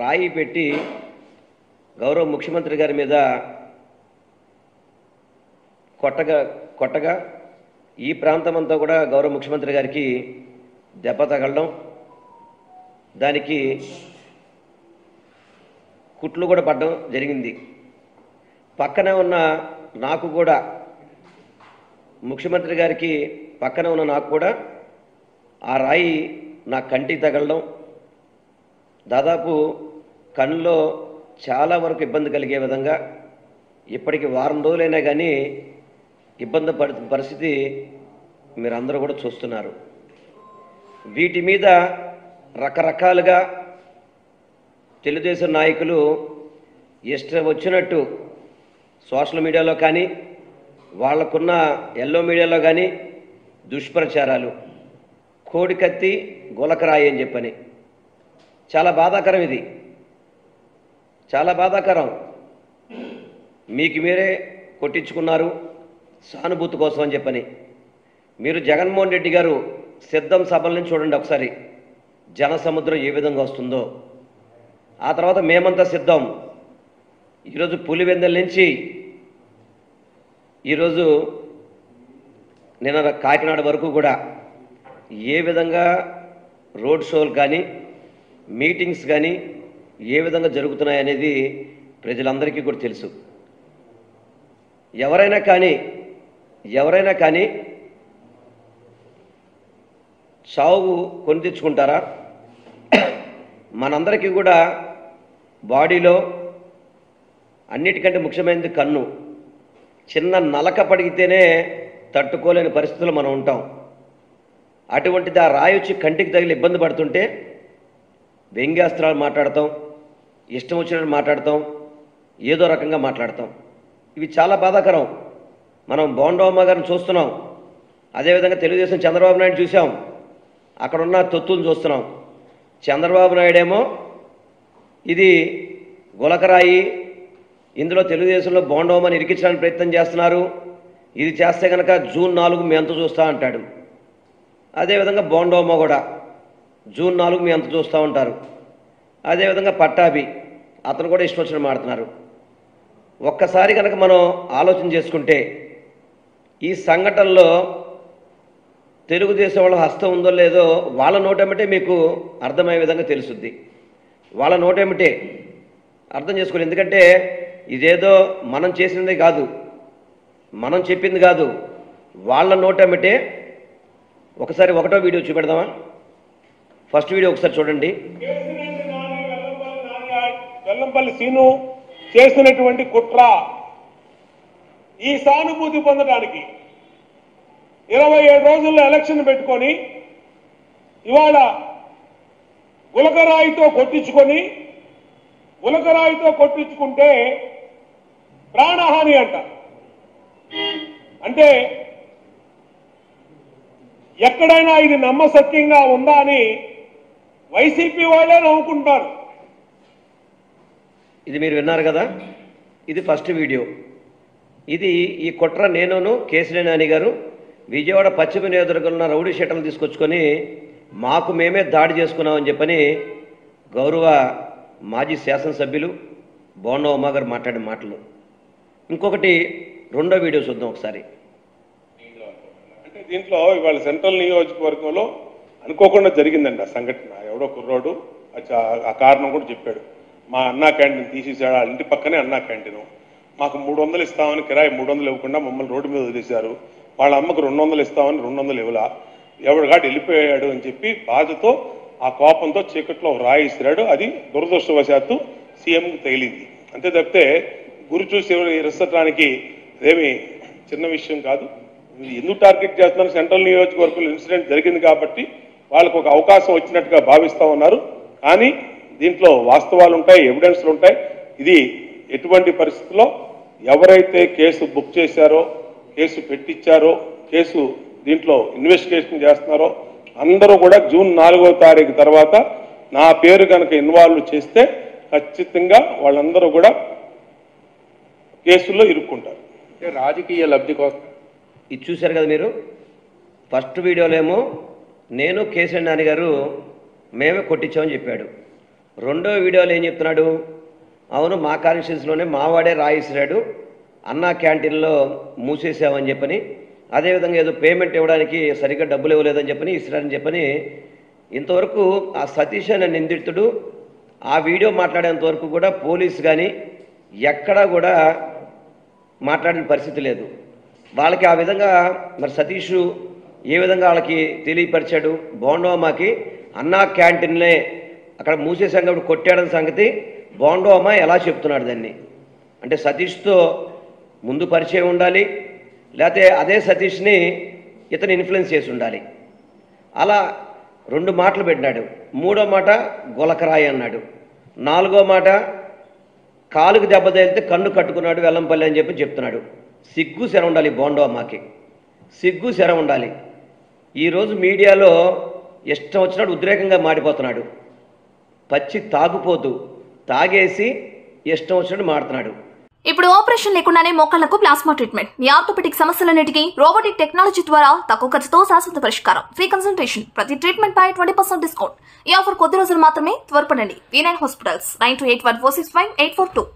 రాయి పెట్టి గౌరవ ముఖ్యమంత్రి గారి మీద కొట్టగా ఈ ప్రాంతం అంతా కూడా గౌరవ ముఖ్యమంత్రి గారికి దెబ్బ తగలడం, దానికి కుట్లు కూడా పడడం జరిగింది. పక్కనే ఉన్న నాకు కూడా, ముఖ్యమంత్రి గారికి పక్కన ఉన్న నాకు కూడా ఆ రాయి నా కంటికి తగలడం, దాదాపు కళ్ళలో చాలా వరకు ఇబ్బంది కలిగే విధంగా ఇప్పటికి వారం రోజులైనా కానీ ఇబ్బంది పరిస్థితి మీరందరూ కూడా చూస్తున్నారు. వీటి మీద రకరకాలుగా తెలుగుదేశం నాయకులు ఇష్టం వచ్చినట్టు సోషల్ మీడియాలో కానీ వాళ్ళకున్న ఎల్లో మీడియాలో కానీ దుష్ప్రచారాలు, కోడికత్తి గులకరాయి అని చెప్పని, చాలా బాధాకరం. ఇది చాలా బాధాకరం. మీకు మీరే కొట్టించుకున్నారు సానుభూతి కోసం అని చెప్పని. మీరు జగన్మోహన్ రెడ్డి గారు సిద్ధం సభల నుంచి చూడండి ఒకసారి, జన సముద్రం ఏ విధంగా వస్తుందో. ఆ తర్వాత మేమంతా సిద్ధం, ఈరోజు పులివెందుల నుంచి ఈరోజు నిన్న కాకినాడ వరకు కూడా ఏ విధంగా రోడ్ షోలు కానీ మీటింగ్స్ కానీ ఏ విధంగా జరుగుతున్నాయనేది ప్రజలందరికీ కూడా తెలుసు. ఎవరైనా కానీ చావు కొని తెచ్చుకుంటారా? మనందరికీ కూడా బాడీలో అన్నిటికంటే ముఖ్యమైనది కన్ను. చిన్న నలక పడిగితేనే తట్టుకోలేని పరిస్థితుల్లో మనం ఉంటాం. అటువంటిది ఆ రాయి వచ్చి కంటికి తగిలి ఇబ్బంది పడుతుంటే వ్యంగ్యాస్త్రాలు మాట్లాడతాం, ఇష్టం వచ్చినట్టు మాట్లాడతాం, ఏదో రకంగా మాట్లాడతాం. ఇవి చాలా బాధాకరం. మనం బోండమ్మ గారిని చూస్తున్నాం, అదేవిధంగా తెలుగుదేశం చంద్రబాబు నాయుడు చూసాం, అక్కడున్న తొత్తులను చూస్తున్నాం. చంద్రబాబు నాయుడేమో ఇది గులకరాయి, ఇందులో తెలుగుదేశంలో బోండమ్మని ఇరికించడానికి ప్రయత్నం చేస్తున్నారు, ఇది చేస్తే కనుక జూన్ 4 మీ అంత చూస్తూ అంటాడు. అదేవిధంగా బోండమ్మ కూడా జూన్ 4 మీ అంత చూస్తూ ఉంటారు. అదేవిధంగా పట్టాభి, అతను కూడా ఇష్టం వచ్చిన మాడుతున్నారు. ఒక్కసారి కనుక మనం ఆలోచన చేసుకుంటే ఈ సంఘటనలో తెలుగుదేశం వాళ్ళ హస్తం ఉందో లేదో వాళ్ళ నోటేమిటే మీకు అర్థమయ్యే విధంగా తెలుసుద్ది. వాళ్ళ నోటేమిటే అర్థం చేసుకోవాలి. ఎందుకంటే ఇదేదో మనం చేసినది కాదు, మనం చెప్పింది కాదు, వాళ్ళ నోటేమిటే. ఒకసారి ఒకటో వీడియో చూపెడదామా? ఫస్ట్ వీడియో ఒకసారి చూడండి. వెల్లంపల్లి సీను చేసినటువంటి కుట్ర, ఈ సానుభూతి పొందడానికి 27 రోజుల్లో ఎలక్షన్ పెట్టుకొని ఇవాళ గులకరాయితో కొట్టించుకుంటే ప్రాణహాని అంట. అంటే ఎక్కడైనా ఇది నమ్మసత్యంగా ఉందా అని వైసీపీ వాళ్ళే నవ్వుకుంటారు. ఇది మీరు విన్నారు కదా, ఇది ఫస్ట్ వీడియో. ఇది ఈ కుట్ర నేనును కేశినేని నాని గారు విజయవాడ పశ్చిమ నియోజకవర్గంలో రౌడీ షీటలు తీసుకొచ్చుకొని మాకు మేమే దాడి చేసుకున్నామని చెప్పని గౌరవ మాజీ శాసనసభ్యులు బోండమ్మ గారు మాట్లాడిన మాటలు. ఇంకొకటి రెండో వీడియో చూద్దాం ఒకసారి. అంటే దీంట్లో ఇవాళ సెంట్రల్ నియోజకవర్గంలో అనుకోకుండా జరిగిందండి ఆ సంఘటన. ఎవడో కుర్రోడు ఆ కారణం కూడా చెప్పాడు. మా అన్నా క్యాంటీన్ తీసేసాడు, వాళ్ళ ఇంటి పక్కనే అన్నా క్యాంటీను. మాకు 300 ఇస్తామని కిరాయి 300 ఇవ్వకుండా మమ్మల్ని రోడ్డు మీద వదిలేశారు. వాళ్ళ అమ్మకు 200 ఇస్తామని 200 ఇవ్వలా, ఎవడు వెళ్ళిపోయాడు అని చెప్పి బాధతో ఆ కోపంతో చీకట్లో రాయి ఇసిరాడు. అది దురదృష్టవశాత్తు సీఎంకి తగిలింది. అంతే తప్పితే గురి చూసి ఇరసటానికి అదేమి చిన్న విషయం కాదు. ఎందుకు టార్గెట్ చేస్తున్నారు? సెంట్రల్ నియోజకవర్గంలో ఇన్సిడెంట్ జరిగింది కాబట్టి వాళ్ళకు ఒక అవకాశం వచ్చినట్టుగా భావిస్తూ ఉన్నారు. కానీ దీంట్లో వాస్తవాలు ఉంటాయి, ఎవిడెన్స్లు ఉంటాయి. ఇది ఎటువంటి పరిస్థితుల్లో ఎవరైతే కేసు బుక్ చేశారో, కేసు పెట్టించారో, కేసు దీంట్లో ఇన్వెస్టిగేషన్ చేస్తున్నారో అందరూ కూడా జూన్ 4వ తారీఖు తర్వాత నా పేరు కనుక ఇన్వాల్వ్ చేస్తే ఖచ్చితంగా వాళ్ళందరూ కూడా కేసుల్లో ఇరుక్కుంటారు. రాజకీయ లబ్ధి కోసం ఇది చూశారు కదా మీరు. ఫస్ట్ వీడియోలో ఏమో నేను కేశినేని నాని గారు మేమే కొట్టించామని చెప్పాడు. రెండో వీడియోలో ఏం చెప్తున్నాడు, అవును మా కాన్స్టిట్యూన్సీలోనే మావాడే రాయిసిరాడు, అన్నా క్యాంటీన్లో మూసేసామని చెప్పని, అదేవిధంగా ఏదో పేమెంట్ ఇవ్వడానికి సరిగ్గా డబ్బులు ఇవ్వలేదని చెప్పని ఇసిరారని చెప్పని, ఇంతవరకు ఆ సతీష్ అనే నిందితుడు ఆ వీడియో మాట్లాడేంత వరకు కూడా పోలీసు కానీ ఎక్కడా కూడా మాట్లాడిన పరిస్థితి లేదు. వాళ్ళకి ఆ విధంగా మరి సతీష్ ఏ విధంగా వాళ్ళకి తెలియపరిచాడు, బోండోమాకి అన్నా క్యాంటీన్లే అక్కడ మూసేసాం కాబట్టి కొట్టాడని సంగతి బోండోమా ఎలా చెప్తున్నాడు దాన్ని అంటే సతీష్తో ముందు పరిచయం ఉండాలి, లేకపోతే అదే సతీష్ని ఇతను ఇన్ఫ్లుయెన్స్ చేసి ఉండాలి. అలా 2 మాటలు పెట్టినాడు. 3వ మాట గొలకరాయి అన్నాడు. 4వ మాట కాలుకు దెబ్బ తగిలితే కన్ను కట్టుకున్నాడు వెల్లంపల్లి అని చెప్పి చెప్తున్నాడు. సిగ్గు శర ఉండాలి బోండోమాకి, సిగ్గు శర ఉండాలి. ఈరోజు మీడియాలో ఇష్టం వచ్చినట్టు ఉద్రేకంగా మాడిపోతున్నాడు. పచ్చి తాగుపోతూ తాగేసి ఇష్టం వచ్చినట్టు మాడుతున్నాడు. ఇప్పుడు ఆపరేషన్ లేకుండానే మోకాళ్లకు ప్లాస్మా ట్రీట్మెంట్. మీ ఆర్థోపెడిక్ సమస్యలన్నిటికీ రోబోటిక్ టెక్నాలజీ ద్వారా తక్కువ ఖర్చుతో శాశ్వత పరిష్కారం. Free consultation. ప్రతి ట్రీట్మెంట్ పై 20% డిస్కౌంట్. ఈ ఆఫర్ కొద్ది రోజులు మాత్రమే. త్వరపడండి. V9 hospitals 9281465842.